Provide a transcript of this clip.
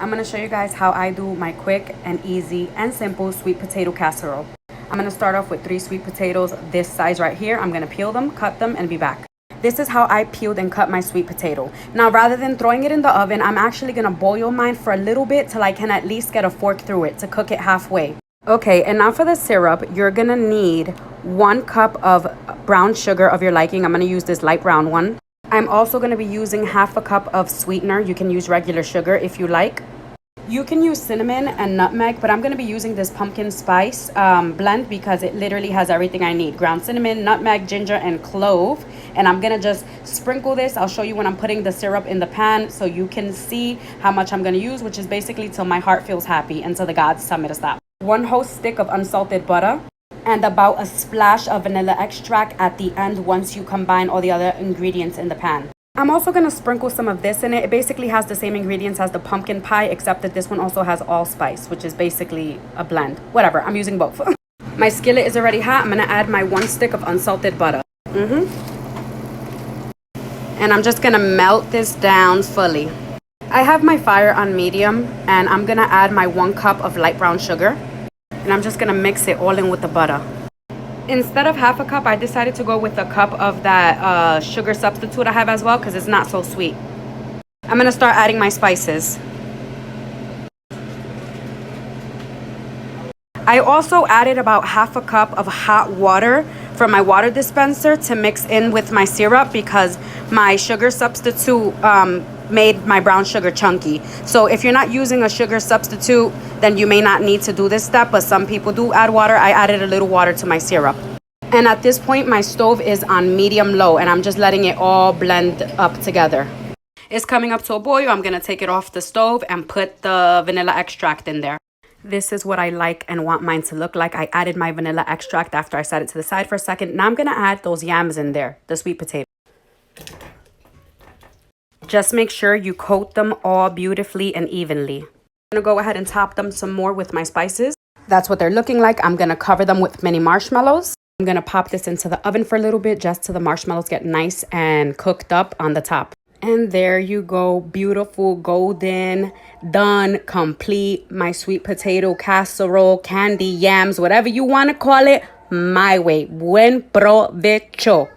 I'm going to show you guys how I do my quick and easy and simple sweet potato casserole. I'm going to start off with 3 sweet potatoes this size right here. I'm going to peel them, cut them, and be back. This is how I peeled and cut my sweet potato. Now, rather than throwing it in the oven, I'm actually going to boil mine for a little bit till I can at least get a fork through it to cook it halfway. Okay, and now for the syrup, you're going to need 1 cup of brown sugar of your liking. I'm going to use this light brown one. I'm also going to be using half a cup of sweetener. You can use regular sugar if you like. You can use cinnamon and nutmeg, but I'm going to be using this pumpkin spice blend because it literally has everything I need. Ground cinnamon, nutmeg, ginger, and clove. And I'm going to just sprinkle this. I'll show you when I'm putting the syrup in the pan so you can see how much I'm going to use, which is basically till my heart feels happy and till the gods tell me to stop. 1 whole stick of unsalted butter and about a splash of vanilla extract at the end once you combine all the other ingredients in the pan. I'm also going to sprinkle some of this in it. It basically has the same ingredients as the pumpkin pie, except that this one also has allspice, which is basically a blend. Whatever, I'm using both. My skillet is already hot. I'm going to add my 1 stick of unsalted butter. And I'm just going to melt this down fully. I have my fire on medium, and I'm going to add my 1 cup of light brown sugar. And I'm just going to mix it all in with the butter. Instead of half a cup, I decided to go with a cup of that sugar substitute I have as well because it's not so sweet. I'm going to start adding my spices. I also added about half a cup of hot water from my water dispenser to mix in with my syrup because my sugar substitute made my brown sugar chunky. So if you're not using a sugar substitute, then you may not need to do this step, but some people do add water. I added a little water to my syrup. And at this point, my stove is on medium low, and I'm just letting it all blend up together. It's coming up to a boil. I'm gonna take it off the stove and put the vanilla extract in there. This is what I like and want mine to look like. I added my vanilla extract after I set it to the side for a second. Now I'm gonna add those yams in there, the sweet potato. Just make sure you coat them all beautifully and evenly. I'm gonna go ahead and top them some more with my spices. That's what they're looking like. I'm gonna cover them with mini marshmallows. I'm gonna pop this into the oven for a little bit just so the marshmallows get nice and cooked up on the top. And there you go, beautiful, golden, done, complete, my sweet potato casserole, candy yams, whatever you wanna call it, my way. Buen provecho.